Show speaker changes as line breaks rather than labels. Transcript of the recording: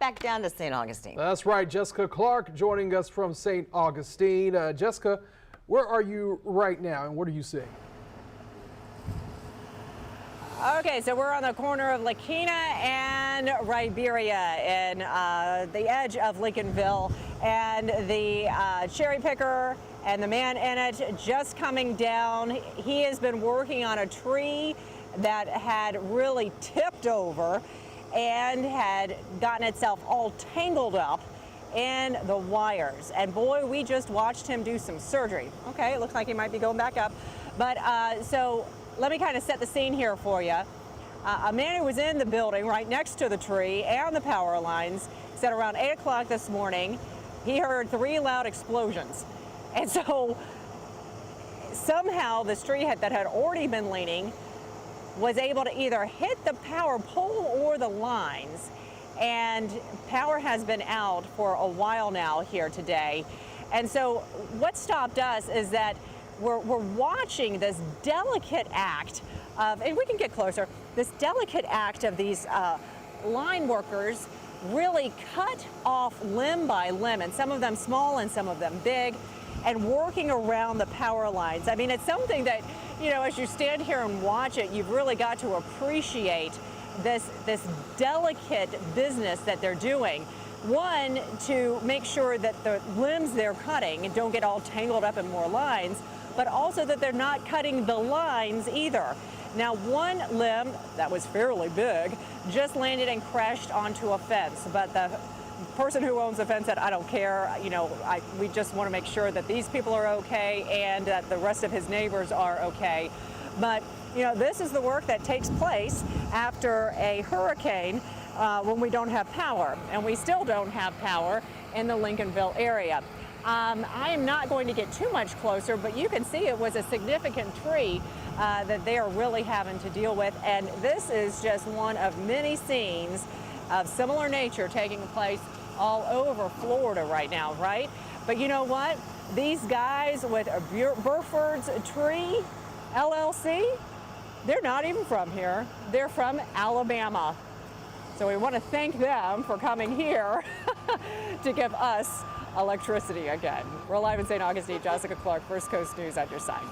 back down to St. Augustine.
That's right. Jessica Clark joining us from St. Augustine. Jessica, where are you right now and what are you seeing?
Okay, so we're on the corner of Lakina and Riberia in the edge of Lincolnville, and the cherry picker and the man in it just coming down. He has been working on a tree that had really tipped over and had gotten itself all tangled up in the wires. And boy, we just watched him do some surgery. Okay, it looks like he might be going back up. But so let me kind of set the scene here for you. A man who was in the building right next to the tree and the power lines said around 8 o'clock this morning, he heard 3 loud explosions. And so somehow this tree that had already been leaning was able to either hit the power pole or the lines. And power has been out for a while now here today. And so what stopped us is that we're watching this delicate act of, and we can get closer, this delicate act of these line workers really cut off limb by limb, and some of them small and some of them big, and working around the power lines. I mean, it's something that, you know, as you stand here and watch it, you've really got to appreciate this delicate business that they're doing. One, to make sure that the limbs they're cutting don't get all tangled up in more lines, but also that they're not cutting the lines either. Now, one limb that was fairly big just landed and crashed onto a fence, but the person who owns the fence said, I don't care, you know, we just want to make sure that these people are okay and that the rest of his neighbors are okay. But, you know, this is the work that takes place after a hurricane when we don't have power, and we still don't have power in the Lincolnville area. I am not going to get too much closer, but you can see it was a significant tree that they are really having to deal with, and this is just one of many scenes of similar nature taking place all over Florida right now, right? But you know what? These guys with Burford's Tree LLC, they're not even from here. They're from Alabama. So we want to thank them for coming here to give us electricity again. We're live in St. Augustine. Jessica Clark, First Coast News on your side.